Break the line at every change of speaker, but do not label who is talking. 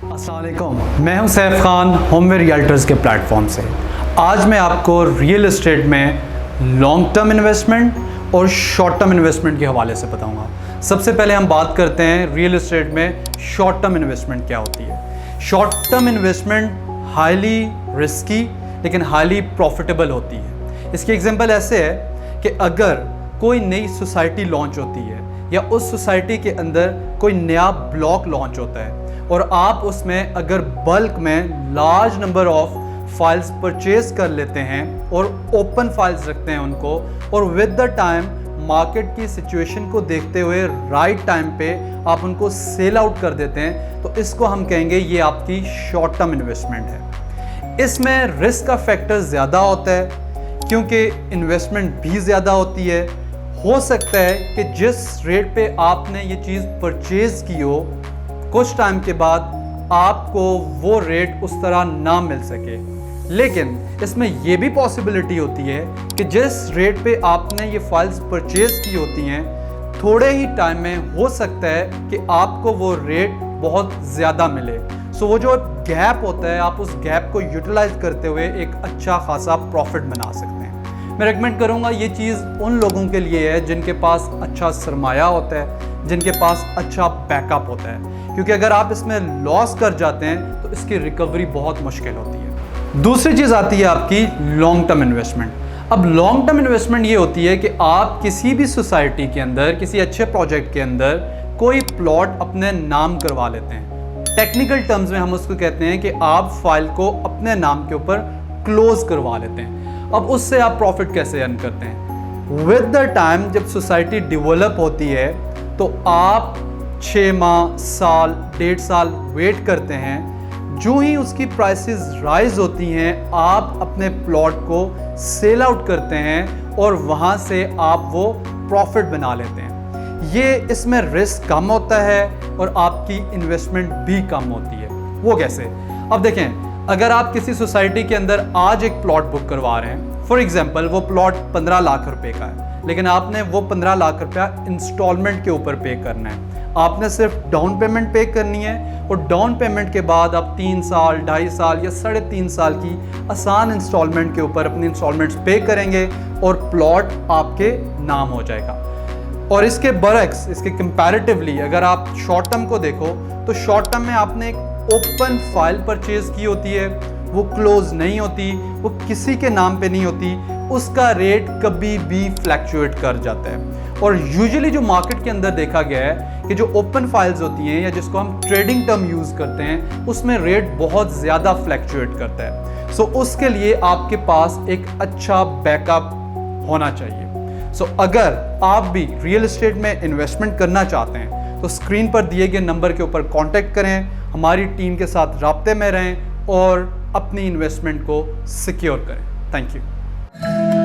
अस्सलाम वालेकुम, मैं हूं सैफ खान होमवे रियल्टर्स के प्लेटफॉर्म से। आज मैं आपको रियल एस्टेट में लॉन्ग टर्म इन्वेस्टमेंट और शॉर्ट टर्म इन्वेस्टमेंट के हवाले से बताऊंगा। सबसे पहले हम बात करते हैं रियल एस्टेट में शॉर्ट टर्म इन्वेस्टमेंट क्या होती है। Short term investment highly risky लेकिन हाईली प्रॉफिटेबल होती है। इसकी एग्जांपल ऐसे है कि अगर कोई नई सोसाइटी लॉन्च होती है या उस सोसाइटी के अंदर कोई नया ब्लॉक लॉन्च होता है और आप उसमें अगर बल्क में large number of files purchase कर लेते हैं और ओपन फाइल्स रखते हैं उनको, और विद द टाइम मार्केट की सिचुएशन को देखते हुए राइट टाइम पे आप उनको सेल आउट कर देते हैं, तो इसको हम कहेंगे ये आपकी शॉर्ट टर्म इन्वेस्टमेंट है। इसमें रिस्क का फैक्टर ज़्यादा होता है क्योंकि इन्वेस्टमेंट भी ज़्यादा होती है। हो सकता है कि जिस रेट पे आपने ये चीज़ परचेज की हो, कुछ टाइम के बाद आपको वो रेट उस तरह ना मिल सके। लेकिन इसमें ये भी पॉसिबिलिटी होती है कि जिस रेट पे आपने ये फाइल्स परचेज की होती हैं, थोड़े ही टाइम में हो सकता है कि आपको वो रेट बहुत ज़्यादा मिले। सो वो जो गैप होता है, आप उस गैप को यूटिलाइज करते हुए एक अच्छा खासा प्रॉफिट बना सकते हैं। मैं रेकमेंड करूँगा ये चीज़ उन लोगों के लिए है जिनके पास अच्छा सरमाया होता है, जिनके पास अच्छा बैकअप होता है, क्योंकि अगर आप इसमें लॉस कर जाते हैं तो इसकी रिकवरी बहुत मुश्किल होती है। दूसरी चीज़ आती है आपकी लॉन्ग टर्म इन्वेस्टमेंट। अब लॉन्ग टर्म इन्वेस्टमेंट ये होती है कि आप किसी भी सोसाइटी के अंदर, किसी अच्छे प्रोजेक्ट के अंदर कोई प्लॉट अपने नाम करवा लेते हैं। टेक्निकल टर्म्स में हम उसको कहते हैं कि आप फाइल को अपने नाम के ऊपर क्लोज करवा लेते हैं। अब उससे आप प्रॉफिट कैसे अर्न करते हैं? विद द टाइम जब सोसाइटी डेवलप होती है तो आप 6 माह, साल, 1.5 साल वेट करते हैं। जो ही उसकी प्राइसेस राइज होती हैं, आप अपने प्लॉट को सेल आउट करते हैं और वहाँ से आप वो प्रॉफिट बना लेते हैं। ये इसमें रिस्क कम होता है और आपकी इन्वेस्टमेंट भी कम होती है। वो कैसे? अब देखें, अगर आप किसी सोसाइटी के अंदर आज एक प्लॉट बुक करवा रहे हैं, फॉर एग्जांपल वो प्लॉट 15 लाख रुपए का है, लेकिन आपने वो 15 लाख रुपया इंस्टॉलमेंट के ऊपर पे करना है। आपने सिर्फ डाउन पेमेंट पे करनी है और डाउन पेमेंट के बाद आप 3 साल, 2.5 साल या 3.5 साल की आसान इंस्टॉलमेंट के ऊपर अपनी इंस्टॉलमेंट्स पे करेंगे और प्लॉट आपके नाम हो जाएगा। और इसके बरक्स, इसके कंपैरेटिवली अगर आप शॉर्ट टर्म को देखो तो शॉर्ट टर्म में आपने एक ओपन फाइल परचेज की होती है, वो क्लोज नहीं होती, वो किसी के नाम पे नहीं होती, उसका रेट कभी भी फ्लैक्चुएट कर जाता है। और यूजुअली जो मार्केट के अंदर देखा गया है कि जो ओपन फाइल्स होती हैं या जिसको हम ट्रेडिंग टर्म यूज़ करते हैं, उसमें रेट बहुत ज़्यादा फ्लैक्चुएट करता है। सो उसके लिए आपके पास एक अच्छा बैकअप होना चाहिए। सो अगर आप भी रियल एस्टेट में इन्वेस्टमेंट करना चाहते हैं तो स्क्रीन पर दिए गए नंबर के ऊपर कांटेक्ट करें, हमारी टीम के साथ राब्ते में रहें और अपनी इन्वेस्टमेंट को सिक्योर करें। Thank you.